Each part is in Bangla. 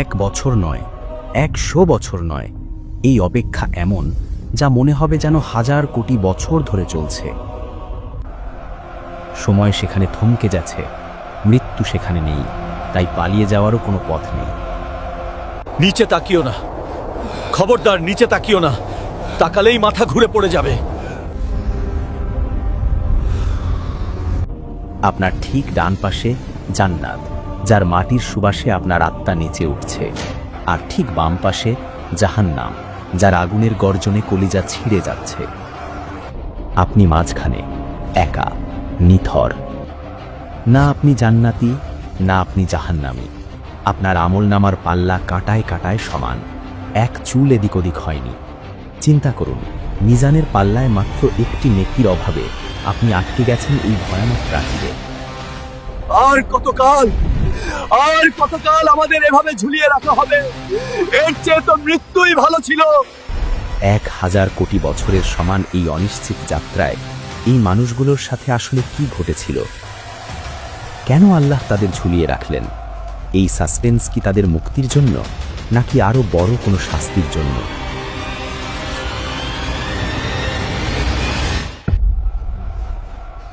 1 বছর নয়, 100 বছর নয়, এই অপেক্ষা এমন যা মনে হবে যেন হাজার কোটি বছর ধরে চলছে। সময় সেখানে থমকে যাচ্ছে, মৃত্যু সেখানে নেই, তাই পালিয়ে যাওয়ারও কোনো পথ নেই। নিচে তাকিও না, খবরদার নিচে তাকিও না, তাকালেই মাথা ঘুরে পড়ে যাবে। আপনার ঠিক ডান পাশে জান্নাত, যার মাটির সুবাসে আপনার আত্মা নেচে উঠছে, আর ঠিক বাম পাশে জাহান্নাম, যার আগুনের গর্জনে কলিজা ছিঁড়ে যাচ্ছে। আপনি মাঝখানে একা, নিথর। না আপনি জান্নাতি, না আপনি জাহান্নামী। আপনার আমলনামার পাল্লা কাঁটায় কাঁটায় সমান, এক চুল এদিক ওদিক হয়নি। চিন্তা করুন, মিজানের পাল্লায় মাত্র একটি নেকির অভাবে আপনি আটকে গেছেন এই ভয়ানক প্রাচীরে। আর কতকাল আমাদের এভাবে ঝুলিয়ে রাখা হবে? এর চেয়ে তো মৃত্যুই ভালো ছিল। 1000 কোটি বছরের সমান এই অনিশ্চিত যাত্রায় এই মানুষগুলোর সাথে আসলে কি ঘটেছিল? কেন আল্লাহ তাদের ঝুলিয়ে রাখলেন? এই সাসপেন্স কি তাদের মুক্তির জন্য, নাকি আরো বড় কোনো শাস্তির জন্য?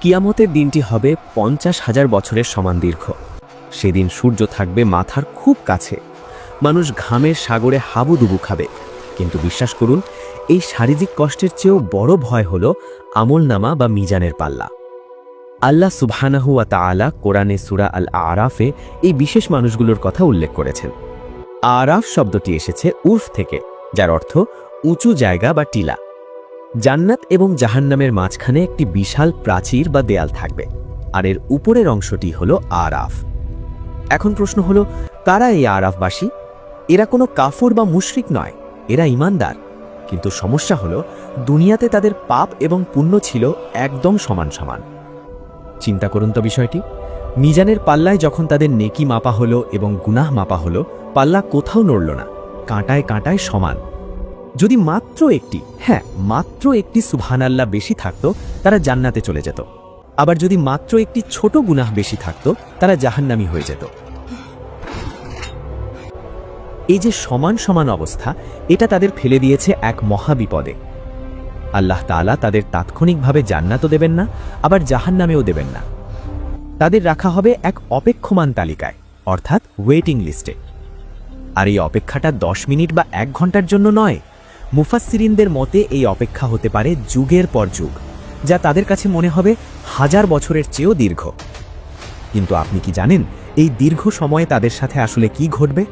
কিয়ামতের দিনটি হবে 50,000 বছরের সমান দীর্ঘ। সেদিন সূর্য থাকবে মাথার খুব কাছে, মানুষ ঘামের সাগরে হাবুডুবু খাবে। কিন্তু বিশ্বাস করুন, এই শারীরিক কষ্টের চেয়েও বড় ভয় হল আমলনামা বা মিজানের পাল্লা। আল্লাহ সুবহানাহু ওয়া তাআলা কোরআনে সূরা আল আরাফে এই বিশেষ মানুষগুলোর কথা উল্লেখ করেছেন। আরাফ শব্দটি এসেছে উর্ফ থেকে, যার অর্থ উঁচু জায়গা বা টিলা। জান্নাত এবং জাহান্নামের মাঝখানে একটি বিশাল প্রাচীর বা দেয়াল থাকবে, আর এর উপরের অংশটি হলো আরাফ। এখন প্রশ্ন হলো, কারা এই আরাফবাসী? এরা কোনো কাফর বা মুশরিক নয়, এরা ঈমানদার। কিন্তু সমস্যা হলো, দুনিয়াতে তাদের পাপ এবং পুণ্য ছিল একদম সমান সমান। চিন্তা করুন তো বিষয়টি। মিজানের পাল্লায় যখন তাদের নেকি মাপা হলো এবং গুনাহ মাপা হলো, পাল্লা কোথাও নড়ল না, কাঁটায় কাঁটায় সমান। যদি মাত্র একটি সুবহানাল্লাহ বেশি থাকতো, তারা জান্নাতে চলে যেত। আবার যদি মাত্র একটি ছোট গুনাহ বেশি থাকতো, তারা জাহান্নামী হয়ে যেত। এই যে সমান সমান অবস্থা, এটা তাদের ফেলে দিয়েছে এক মহাবিপদে। আল্লাহ তাআলা তাদের তাৎক্ষণিকভাবে জান্নাতও দেবেন না, আবার জাহান্নামেও দেবেন না। তাদের রাখা হবে এক অপেক্ষমান তালিকায়, অর্থাৎ ওয়েটিং লিস্টে। আর এই অপেক্ষাটা 10 মিনিট বা 1 ঘন্টার জন্য নয়। মুফাসসিরিনদের মতে এই অপেক্ষা হতে পারে যুগের পর যুগ, যা তাদের কাছে মনে হবে 1000 বছরের চেয়েও দীর্ঘ। কিন্তু আপনি কি জানেন এই দীর্ঘ সময়ে তাদের সাথে আসলে কি ঘটবে?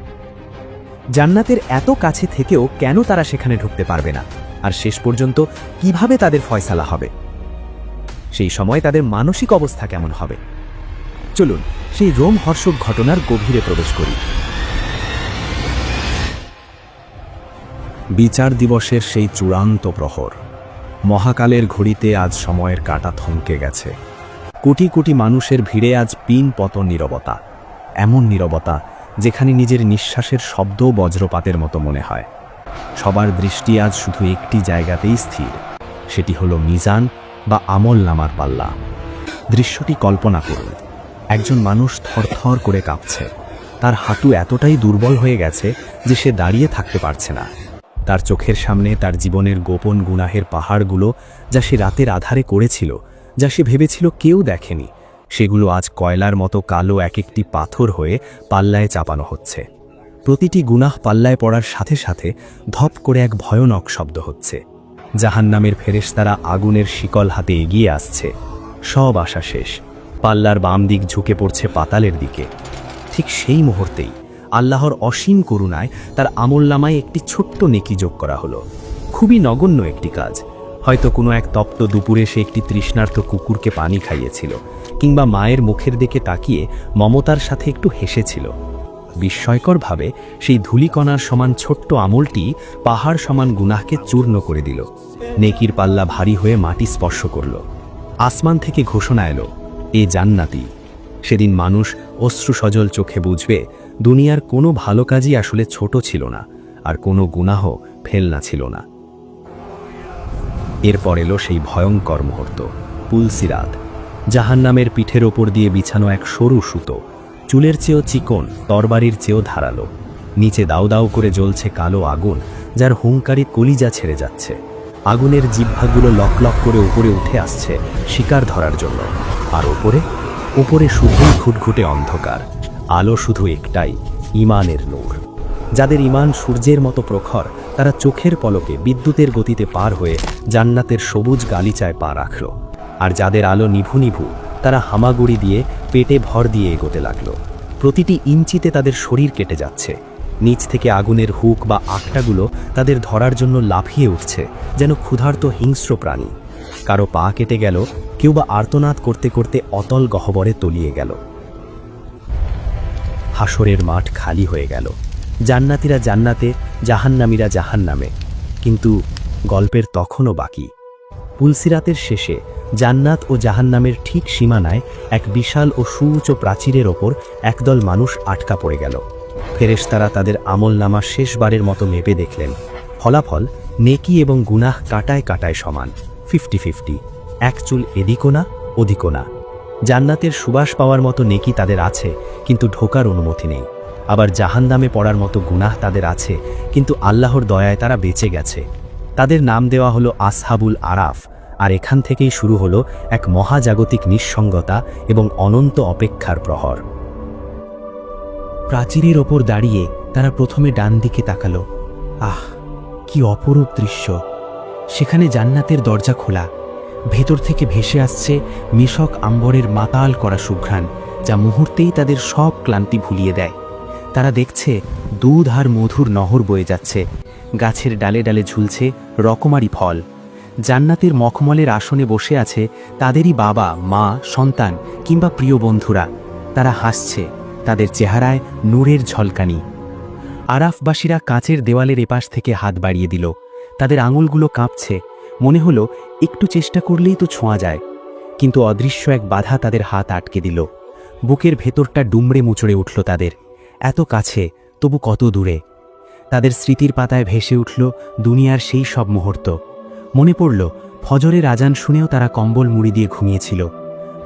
জান্নাতের এত কাছে থেকেও কেন তারা সেখানে ঢুকতে পারবে না? আর শেষ পর্যন্ত কিভাবে তাদের ফয়সালা হবে? সেই সময় তাদের মানসিক অবস্থা কেমন হবে? চলুন সেই রোমহর্ষক ঘটনার গভীরে প্রবেশ করি। বিচার দিবসের সেই চূড়ান্ত প্রহর। মহাকালের ঘড়িতে আজ সময়ের কাঁটা থমকে গেছে। কোটি কোটি মানুষের ভিড়ে আজ পিন পতন নীরবতা, এমন নীরবতা যেখানে নিজের নিঃশ্বাসের শব্দও বজ্রপাতের মতো মনে হয়। সবার দৃষ্টি আজ শুধু একটি জায়গাতেই স্থির, সেটি হলো মিজান বা আমলনামার পাল্লা। দৃশ্যটি কল্পনা করুন, একজন মানুষ থরথর করে কাঁপছে। তার হাঁটু এতটাই দুর্বল হয়ে গেছে যে সে দাঁড়িয়ে থাকতে পারছে না। তার চোখের সামনে তার জীবনের গোপন গুনাহের পাহাড়গুলো, যা সে রাতের আধারে করেছিল, যা সে ভেবেছিল কেউ দেখেনি, সেগুলো আজ কয়লার মতো কালো এক একটি পাথর হয়ে পাল্লায় চাপানো হচ্ছে। প্রতিটি গুনাহ পাল্লায় পড়ার সাথে সাথে ধপ করে এক ভয়ানক শব্দ হচ্ছে। জাহান্নামের ফেরেশতারা আগুনের শিকল হাতে এগিয়ে আসছে। সব আশা শেষ। পাল্লার বাম দিক ঝুঁকে পড়ছে পাতালের দিকে। ঠিক সেই মুহূর্তেই আল্লাহর অসীম করুণায় তার আমলনামায় একটি ছোট্ট নেকি যোগ করা হলো। খুবই নগণ্য একটি কাজ। হয়তো কোনো এক তপ্ত দুপুরে সে একটি তৃষ্ণার্ত কুকুরকে পানি খাইয়েছিল, কিংবা মায়ের মুখের দিকে তাকিয়ে মমতার সাথে একটু হেসেছিল। বিস্ময়করভাবে সেই ধূলিকণার সমান ছোট্ট আমলটি পাহাড় সমান গুনাহকে চূর্ণ করে দিল। নেকির পাল্লা ভারী হয়ে মাটি স্পর্শ করল। আসমান থেকে ঘোষণা এলো, এ জান্নাতি। সেদিন মানুষ অশ্রুসজল চোখে বুঝবে, দুনিয়ার কোনো ভালো কাজই আসলে ছোট ছিল না, আর কোনো গুনাহ ফেলনা ছিল না। এরপর এলো সেই ভয়ঙ্কর মুহূর্ত, পুলসিরাত। জাহান্নামের পিঠের ওপর দিয়ে বিছানো এক সরু সুতো, চুলের চেয়েও চিকন, তরবারির চেয়েও ধারালো। নিচে দাউ দাউ করে জ্বলছে কালো আগুন, যার হুঙ্কারে কলিজা ছেড়ে যাচ্ছে। আগুনের জিহ্বাগুলো লক লক করে উপরে উঠে আসছে শিকার ধরার জন্য। আর উপরে শুধুই ঘুটঘুটে অন্ধকার, আলো শুধু একটাই, ঈমানের নূর। যাদের ঈমান সূর্যের মতো প্রখর, তারা চোখের পলকে বিদ্যুতের গতিতে পার হয়ে জান্নাতের সবুজ গালিচায় পা রাখল। আর যাদের আলো নিভু নিভু, তারা হামাগুড়ি দিয়ে পেটে ভর দিয়ে এগোতে লাগলো। প্রতিটি ইঞ্চিতে তাদের শরীর কেটে যাচ্ছে। নিচ থেকে আগুনের হুক বা আকটাগুলো তাদের ধরার জন্য লাফিয়ে উঠছে, যেন ক্ষুধার্ত হিংস্র প্রাণী। কারো পা কেটে গেল, কেউ বা আর্তনাদ করতে করতে অতল গহ্বরে তলিয়ে গেল। হাসরের মাঠ খালি হয়ে গেল। জান্নাতীরা জান্নাতে, জাহান্নামীরা জাহান্নামে। কিন্তু গল্পের তখনও বাকি। পুলসিরাতের শেষে জান্নাত ও জাহান্নামের ঠিক সীমানায় এক বিশাল ও সুউচ্চ প্রাচীরের ওপর একদল মানুষ আটকা পড়ে গেল। ফেরেশতারা তাদের আমলনামা শেষবারের মতো মেপে দেখলেন। ফলাফল নেকি এবং গুনাহ কাটায় কাটায় সমান, 50-50। এক চুল এদিকও না ওদিকও না। জান্নাতের সুবাস পাওয়ার মতো নেকি তাদের আছে, কিন্তু ঢোকার অনুমতি নেই। আবার জাহান্নামে পড়ার মতো গুনাহ তাদের আছে, কিন্তু আল্লাহর দয়ায় তারা বেঁচে গেছে। তাদের নাম দেওয়া হলো আসহাবুল আরাফ। আর এখান থেকেই শুরু হলো এক মহাজাগতিক নিঃসঙ্গতা এবং অনন্ত অপেক্ষার প্রহর। প্রাচীরের ওপর দাঁড়িয়ে তারা প্রথমে ডান দিকে তাকালো। আহ, কি অপরূপ দৃশ্য! সেখানে জান্নাতের দরজা খোলা। ভেতর থেকে ভেসে আসছে মিশক আম্বরের মাতাল করা সুঘ্রাণ, যা মুহূর্তেই তাদের সব ক্লান্তি ভুলিয়ে দেয়। তারা দেখছে দুধ আর মধুর নহর বয়ে যাচ্ছে। গাছের ডালে ডালে ঝুলছে রকমারি ফল। জান্নাতের মখমলের আসনে বসে আছে তাদেরই বাবা, মা, সন্তান কিংবা প্রিয় বন্ধুরা। তারা হাসছে, তাদের চেহারায় নূরের ঝলকানি। আরাফবাসীরা কাঁচের দেওয়ালের এপাশ থেকে হাত বাড়িয়ে দিল। তাদের আঙুলগুলো কাঁপছে। মনে হলো একটু চেষ্টা করলেই তো ছোঁয়া যায়। কিন্তু অদৃশ্য এক বাধা তাদের হাত আটকে দিল। বুকের ভেতরটা ডুমড়ে মুচড়ে উঠল তাদের। এত কাছে, তবু কত দূরে। তাদের স্মৃতির পাতায় ভেসে উঠল দুনিয়ার সেই সব মুহূর্ত। মনে পড়ল ফজরের আজান শুনেও তারা কম্বল মুড়ি দিয়ে ঘুমিয়েছিল।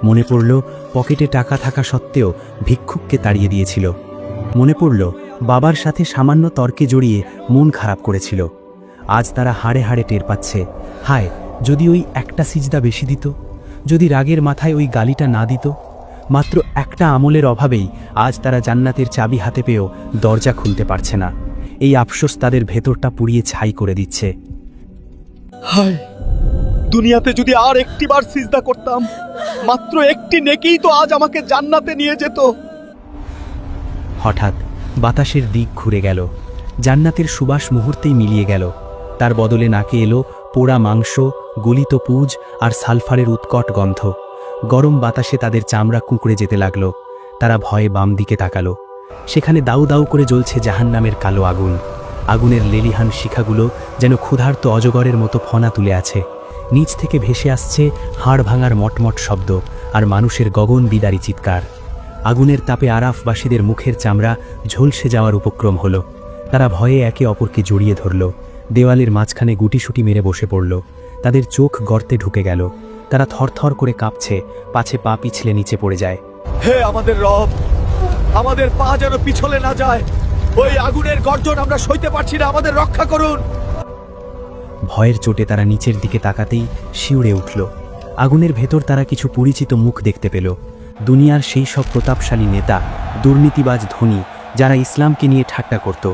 মনে পড়ল পকেটে টাকা থাকা সত্ত্বেও ভিক্ষুককে তাড়িয়ে দিয়েছিল। মনে পড়ল বাবার সাথে সামান্য তর্কে জড়িয়ে মন খারাপ করেছিল। আজ তারা হাড়ে হাড়ে টের পাচ্ছে, হায় যদি ওই একটা সিজদা বেশি দিত, যদি রাগের মাথায় ওই গালিটা না দিত। মাত্র একটা আমলের অভাবেই আজ তারা জান্নাতের চাবি হাতে পেয়েও দরজা খুলতে পারছে না। এই আফসোস তাদের ভেতরটা পুড়িয়ে ছাই করে দিচ্ছে। হায়, দুনিয়াতে যদি আর একটিবার সিজদা করতাম, মাত্র একটি নেকিই তো আজ আমাকে জান্নাতে নিয়ে যেত। হঠাৎ বাতাসের দিক ঘুরে গেল। জান্নাতের সুবাস মুহূর্তেই মিলিয়ে গেল। তার বদলে নাকে এলো পোড়া মাংস, গলিত পুজ আর সালফারের উৎকট গন্ধ। গরম বাতাসে তাদের চামড়া কুঁকড়ে যেতে লাগলো। তারা ভয়ে বাম দিকে তাকালো। সেখানে দাউ দাউ করে জ্বলছে জাহান্নামের কালো আগুন। আগুনের লেলিহান শিখাগুলো যেন ক্ষুধার্ত অজগরের মতো ফনা তুলে আছে। নিচ থেকে ভেসে আসছে হাড় ভাঙার মটমট শব্দ আর মানুষের গগন বিদারী চিৎকার। আগুনের তাপে আরাফবাসীদের মুখের চামড়া ঝলসে যাওয়ার উপক্রম হলো। তারা ভয়ে একে অপরকে জড়িয়ে ধরল। দেওয়ালের মাঝখানে গুটিসুটি মেরে বসে পড়ল। তাদের চোখ গর্তে ঢুকে গেল। তারা থরথর করে কাঁপছে, পাছে পা পিছলে নিচে পড়ে যায়। হে আমাদের রব, আমাদের পা যেন পিছলে না যায়। ওই আগুনের গর্জন আমরা সইতে পারছি না, আমাদের রক্ষা করুন। ভয়ের চোটে তারা নিচের দিকে তাকাতেই শিউরে উঠল। আগুনের ভেতর তারা কিছু পরিচিত মুখ দেখতে পেল। দুনিয়ার সেই সব প্রতাপশালী নেতা, দুর্নীতিবাজ ধনী, যারা ইসলামকে নিয়ে ঠাট্টা করত।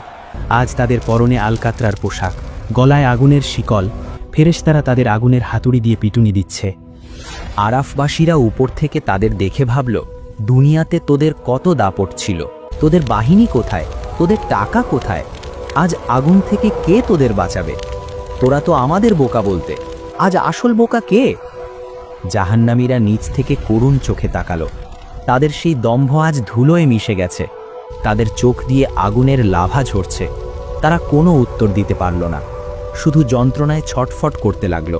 আজ তাদের পরনে আলকাতরার পোশাক, গলায় আগুনের শিকল। ফেরেশতারা তাদের আগুনের হাতুড়ি দিয়ে পিটুনি দিচ্ছে। আরাফবাসীরা উপর থেকে তাদের দেখে ভাবল, দুনিয়াতে তোদের কত দাপট ছিল, তোদের বাহিনী কোথায়, তোদের টাকা কোথায়? আজ আগুন থেকে কে তোদের বাঁচাবে? তোরা তো আমাদের বোকা বলতে, আজ আসল বোকা কে? জাহান্নামীরা নিচ থেকে করুণ চোখে তাকালো। তাদের সেই দম্ভ আজ ধুলোয় মিশে গেছে। তাদের চোখ দিয়ে আগুনের লাভা ঝরছে। তারা কোনো উত্তর দিতে পারল না, শুধু যন্ত্রণায় ছটফট করতে লাগলো।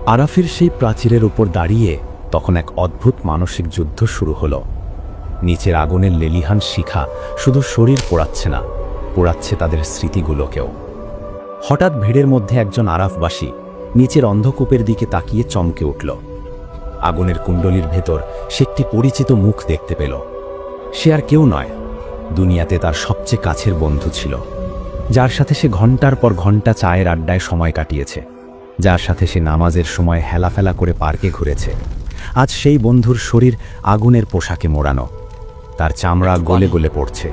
আরাফের সেই প্রাচীরের উপর দাঁড়িয়ে তখন এক অদ্ভুত মানসিক যুদ্ধ শুরু হলো। নিচের আগুনের লেলিহান শিখা শুধু শরীর পোড়াচ্ছে না, পোড়াচ্ছে তাদের স্মৃতিগুলোকেও। হঠাৎ ভিড়ের মধ্যে একজন আরাফবাসী নিচের অন্ধকূপের দিকে তাকিয়ে চমকে উঠল। আগুনের কুণ্ডলীর ভেতর সে একটি পরিচিত মুখ দেখতে পেল। সে আর কেউ নয়, দুনিয়াতে তার সবচেয়ে কাছের বন্ধু ছিল, যার সাথে সে ঘন্টার পর ঘন্টা চায়ের আড্ডায় সময় কাটিয়েছে, যার সাথে সে নামাজের সময় হেলাফেলা করে পার্কে ঘুরেছে। আজ সেই বন্ধুর শরীর আগুনের পোশাকে মোড়ানো, তার চামড়া গলে গলে পড়ছে,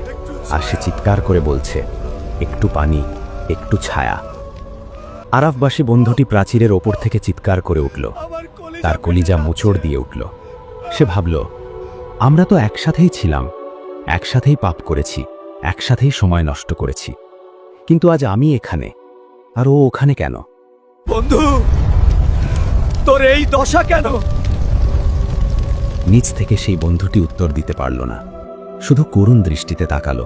আর সে চিৎকার করে বলছে, একটু পানি, একটু ছায়া। আরাফবাসী বন্ধুটি প্রাচীরের ওপর থেকে চিৎকার করে উঠল, তার কলিজা মোচড় দিয়ে উঠল। সে ভাবল, আমরা তো একসাথেই ছিলাম, একসাথেই পাপ করেছি, একসাথেই সময় নষ্ট করেছি, কিন্তু আজ আমি এখানে আর ও ওখানে কেন? বন্ধু, তোর এই দশা কেন? নিচ থেকে সেই বন্ধুটি উত্তর দিতে পারল না, শুধু করুণ দৃষ্টিতে তাকালো।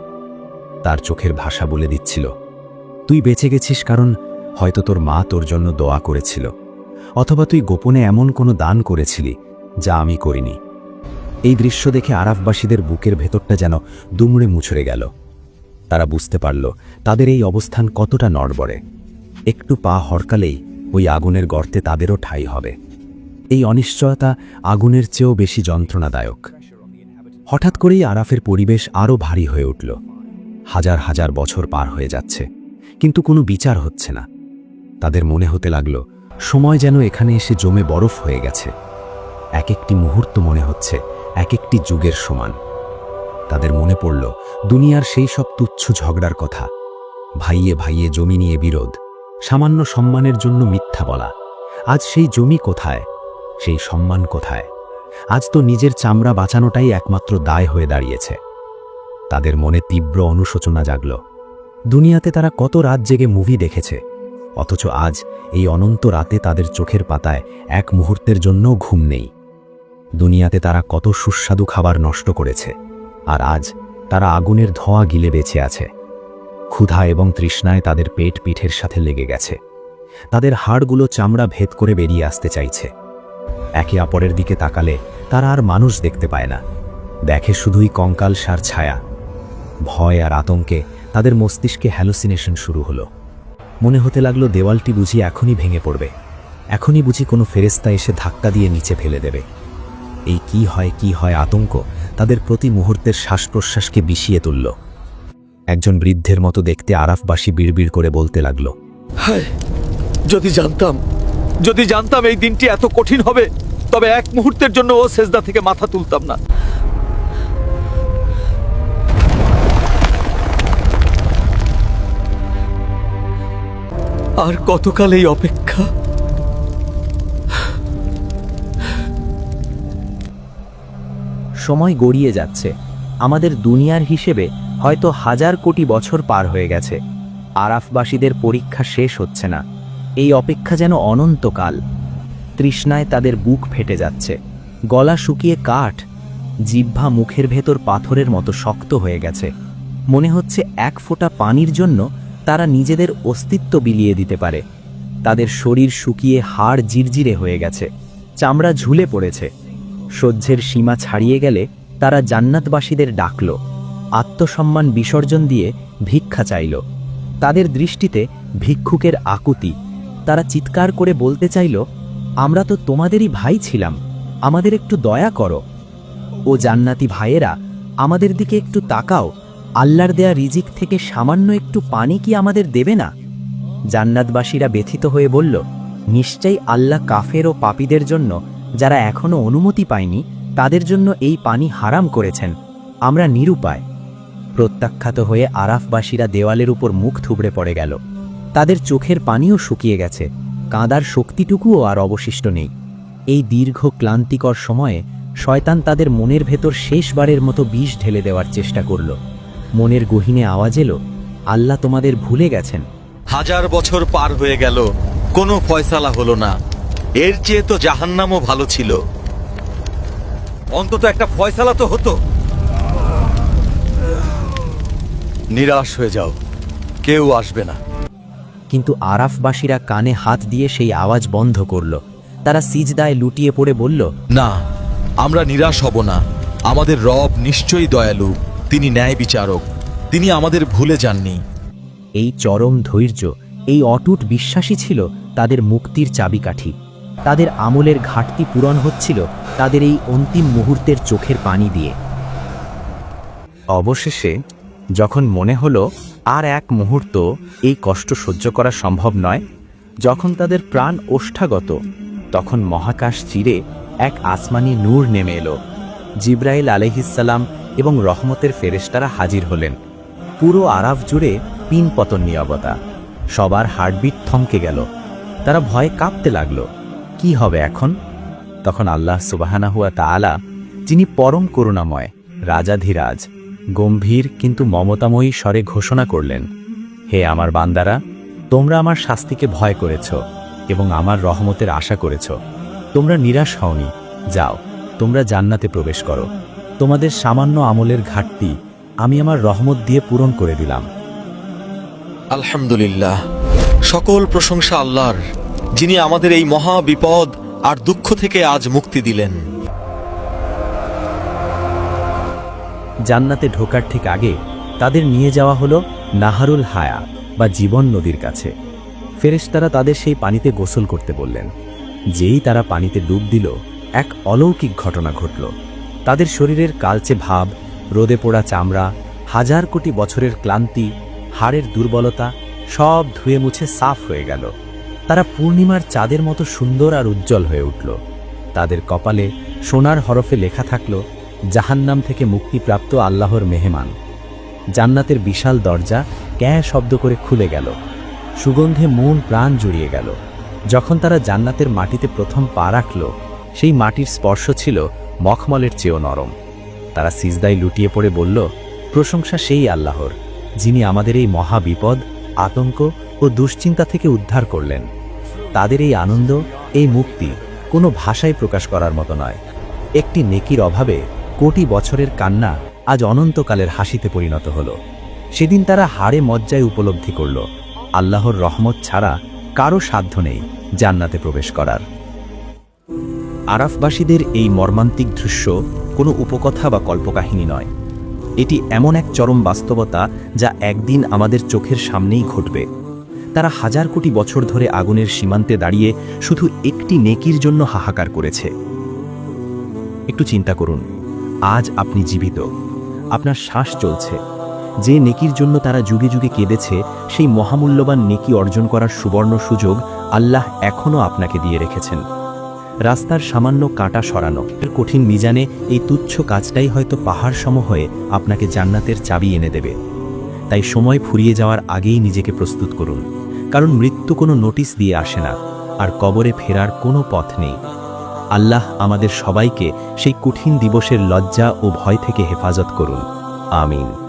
তার চোখের ভাষা বলে দিচ্ছিল, তুই বেঁচে গেছিস কারণ হয়তো তোর মা তোর জন্য দোয়া করেছিল, অথবা তুই গোপনে এমন কোনো দান করেছিলি যা আমি করিনি। এই দৃশ্য দেখে আরাফবাসীদের বুকের ভেতরটা যেন দুমড়ে মুচড়ে গেল। তারা বুঝতে পারল তাদের এই অবস্থান কতটা নড়বড়ে। একটু পা হরকালেই ওই আগুনের গর্তে তাদেরও ঠাঁই হবে। এই অনিশ্চয়তা আগুনের চেয়েও বেশি যন্ত্রণাদায়ক। হঠাৎ করেই আরাফের পরিবেশ আরও ভারী হয়ে উঠল। হাজার হাজার বছর পার হয়ে যাচ্ছে, কিন্তু কোনো বিচার হচ্ছে না। তাদের মনে হতে লাগল সময় যেন এখানে এসে জমে বরফ হয়ে গেছে। এক একটি মুহূর্ত মনে হচ্ছে এক একটি যুগের সমান। তাদের মনে পড়ল দুনিয়ার সেই সব তুচ্ছ ঝগড়ার কথা, ভাইয়ে ভাইয়ে জমি নিয়ে বিরোধ, সামান্য সম্মানের জন্য মিথ্যা বলা। আজ সেই জমি কোথায়, সেই সম্মান কোথায়? আজ তো নিজের চামড়া বাঁচানোটাই একমাত্র দায় হয়ে দাঁড়িয়েছে। তাদের মনে তীব্র অনুশোচনা জাগল। দুনিয়াতে তারা কত রাত জেগে মুভি দেখেছে, অথচ আজ এই অনন্ত রাতে তাদের চোখের পাতায় এক মুহূর্তের জন্যও ঘুম নেই। দুনিয়াতে তারা কত সুস্বাদু খাবার নষ্ট করেছে, আর আজ তারা আগুনের ধোঁয়া গিলে বেঁচে আছে। ক্ষুধা এবং তৃষ্ণায় তাদের পেট পিঠের সাথে লেগে গেছে। তাদের হাড়গুলো চামড়া ভেদ করে বেরিয়ে আসতে চাইছে। একে অপরের দিকে তাকালে তারা আর মানুষ দেখতে পায় না, দেখে শুধুই কঙ্কালসার ছায়া। ভয় আর আতঙ্কে তাদের মস্তিষ্কে হ্যালুসিনেশন শুরু হলো। মনে হতে লাগলো দেওয়ালটি বুঝি এখনই ভেঙে পড়বে, এখনই বুঝি কোনো ফেরেস্তা এসে ধাক্কা দিয়ে নিচে ফেলে দেবে। এই কি হয় আতঙ্ক তাদের প্রতি মুহূর্তের শ্বাস প্রশ্বাসকে বিষিয়ে তুলল। একজন বৃদ্ধের মতো দেখতে আরাফবাসী বিড়বিড় করে বলতে লাগলো, হায়, যদি জানতাম এই দিনটি এত কঠিন হবে, তবে এক মুহূর্তের জন্য ও সেজদা থেকে মাথা তুলতাম না। আর কতকাল এই অপেক্ষা? সময় গড়িয়ে যাচ্ছে। আমাদের দুনিয়ার হিসেবে হয়তো 1000 কোটি বছর পার হয়ে গেছে। আরাফবাসীদের পরীক্ষা শেষ হচ্ছে না। এই অপেক্ষা যেন অনন্তকাল। তৃষ্ণায় তাদের বুক ফেটে যাচ্ছে, গলা শুকিয়ে কাঠ, জিহ্বা মুখের ভেতর পাথরের মতো শক্ত হয়ে গেছে। মনে হচ্ছে এক ফোঁটা পানির জন্য তারা নিজেদের অস্তিত্ব বিলিয়ে দিতে পারে। তাদের শরীর শুকিয়ে হাড় জিরজিরে হয়ে গেছে, চামড়া ঝুলে পড়েছে। সহ্যের সীমা ছাড়িয়ে গেলে তারা জান্নাতবাসীদের ডাকল, আত্মসম্মান বিসর্জন দিয়ে ভিক্ষা চাইল। তাদের দৃষ্টিতে ভিক্ষুকের আকুতি। তারা চিৎকার করে বলতে চাইল, আমরা তো তোমাদেরই ভাই ছিলাম, আমাদের একটু দয়া করো। ও জান্নাতি ভাইয়েরা, আমাদের দিকে একটু তাকাও, আল্লাহর দেয়া রিজিক থেকে সামান্য একটু পানি কি আমাদের দেবে না? জান্নাতবাসীরা ব্যথিত হয়ে বলল, নিশ্চয়ই আল্লাহ কাফের ও পাপীদের জন্য, যারা এখনো অনুমতি পায়নি, তাদের জন্য এই পানি হারাম করেছেন। আমরা নিরুপায়। প্রত্যাখ্যাত হয়ে আরাফবাসীরা দেওয়ালের উপর মুখ থুবড়ে পড়ে গেল। তাদের চোখের পানিও শুকিয়ে গেছে, কাঁদার শক্তিটুকুও আর অবশিষ্ট নেই। এই দীর্ঘ ক্লান্তিকর সময়ে শয়তান তাদের মনের ভেতর শেষবারের মতো বিষ ঢেলে দেওয়ার চেষ্টা করল। মনের গহীনে আওয়াজ এলো, আল্লাহ তোমাদের ভুলে গেছেন। 1000 বছর পার হয়ে গেল, কোনো ফয়সালা হলো না। এর চেয়ে তো জাহান্নামও ভালো ছিল। অন্তত একটা ফয়সালা তো হতো। নিরাশ হয়ে যাও, কেউ আসবে না। কিন্তু আরাফবাসীরা কানে হাত দিয়ে সেই আওয়াজ বন্ধ করল। তারা সিজদায় লুটিয়ে পড়ে বলল, না, আমরা নিরাশ হব না। আমাদের রব নিশ্চয়ই দয়ালু, তিনি ন্যায় বিচারক, তিনি আমাদের ভুলে যাননি। এই চরম ধৈর্য, এই অটুট বিশ্বাসই ছিল তাদের মুক্তির চাবিকাঠি। তাদের আমলের ঘাটতি পূরণ হচ্ছিল তাদের এই অন্তিম মুহূর্তের চোখের পানি দিয়ে। অবশেষে যখন মনে হলো আর এক মুহূর্ত এই কষ্ট সহ্য করা সম্ভব নয়, যখন তাদের প্রাণ ওষ্ঠাগত, তখন মহাকাশ চিরে এক আসমানি নূর নেমে এলো। জিব্রাইল আলাইহিসসালাম এবং রহমতের ফেরেশতারা হাজির হলেন। পুরো আরাফ জুড়ে পিন পতন নীরবতা, সবার হার্টবিট থমকে গেল। তারা ভয়ে কাঁপতে লাগলো, কি হবে এখন? তখন আল্লাহ সুবহানাহু ওয়া তাআলা, যিনি পরম করুণাময়, রাজাধিরাজ, গম্ভীর কিন্তু মমতাময়ী স্বরে ঘোষণা করলেন, হে আমার বান্দারা, তোমরা আমার শাস্তিকে ভয় করেছ এবং আমার রহমতের আশা করেছ। তোমরা নিরাশ হওনি, যাও তোমরা জান্নাতে প্রবেশ করো। তোমাদের সামান্য আমলের ঘাটতি আমি আমার রহমত দিয়ে পূরণ করে দিলাম। আলহামদুলিল্লাহ, সকল প্রশংসা আল্লাহর, যিনি আমাদের এই মহা বিপদ আর দুঃখ থেকে আজ মুক্তি দিলেন। জান্নাতে ঢোকার ঠিক আগে তাদের নিয়ে যাওয়া হলো নাহারুল হায়া বা জীবন নদীর কাছে। ফেরেশতারা তাদের সেই পানিতে গোসল করতে বললেন। যেই তারা পানিতে ডুব দিল, এক অলৌকিক ঘটনা ঘটল। তাদের শরীরের কালচে ভাব, রোদে পোড়া চামড়া, হাজার কোটি বছরের ক্লান্তি, হাড়ের দুর্বলতা সব ধুয়ে মুছে সাফ হয়ে গেল। তারা পূর্ণিমার চাঁদের মতো সুন্দর আর উজ্জ্বল হয়ে উঠল। তাদের কপালে সোনার হরফে লেখা থাকল, জাহান্নাম থেকে মুক্তিপ্রাপ্ত আল্লাহর মেহমান। জান্নাতের বিশাল দরজা ক্যাঁ শব্দ করে খুলে গেল। সুগন্ধে মন প্রাণ জুড়িয়ে গেল। যখন তারা জান্নাতের মাটিতে প্রথম পা রাখল, সেই মাটির স্পর্শ ছিল মখমলের চেয়েও নরম। তারা সিজদায় লুটিয়ে পড়ে বলল, প্রশংসা সেই আল্লাহর, যিনি আমাদের এই মহা বিপদ, আতঙ্ক ও দুশ্চিন্তা থেকে উদ্ধার করলেন। তাদের এই আনন্দ, এই মুক্তি কোনো ভাষায় প্রকাশ করার মতো নয়। একটি নেকির অভাবে কোটি বছরের কান্না আজ অনন্তকালের হাসিতে পরিণত হল। সেদিন তারা হাড়ে মজ্জায় উপলব্ধি করল, আল্লাহর রহমত ছাড়া কারো সাধ্য নেই জান্নাতে প্রবেশ করার। আরাফবাসীদের এই মর্মান্তিক দৃশ্য কোনো উপকথা বা কল্পকাহিনী নয়। এটি এমন এক চরম বাস্তবতা যা একদিন আমাদের চোখের সামনেই ঘটবে। তারা হাজার কোটি বছর ধরে আগুনের সীমান্তে দাঁড়িয়ে শুধু একটি নেকির জন্য হাহাকার করেছে। একটু চিন্তা করুন, আজ আপনি জীবিত, আপনার শ্বাস চলছে। যে নেকির জন্য তারা যুগে যুগে কেঁদেছে, সেই মহামূল্যবান নেকি অর্জন করার সুবর্ণ সুযোগ আল্লাহ এখনও আপনাকে দিয়ে রেখেছেন। রাস্তার সামান্য কাঁটা সরানো, কঠিন মিজানে এই তুচ্ছ কাজটাই হয়তো পাহাড় সম হয়ে আপনাকে জান্নাতের চাবি এনে দেবে। তাই সময় ফুরিয়ে যাওয়ার আগেই নিজেকে প্রস্তুত করুন, কারণ মৃত্যু কোনো নোটিশ দিয়ে আসে না, আর কবরে ফেরার কোনো পথ নেই। আল্লাহ আমাদের সবাইকে সেই কঠিন দিবসের লজ্জা ও ভয় থেকে হেফাজত করুন। আমিন।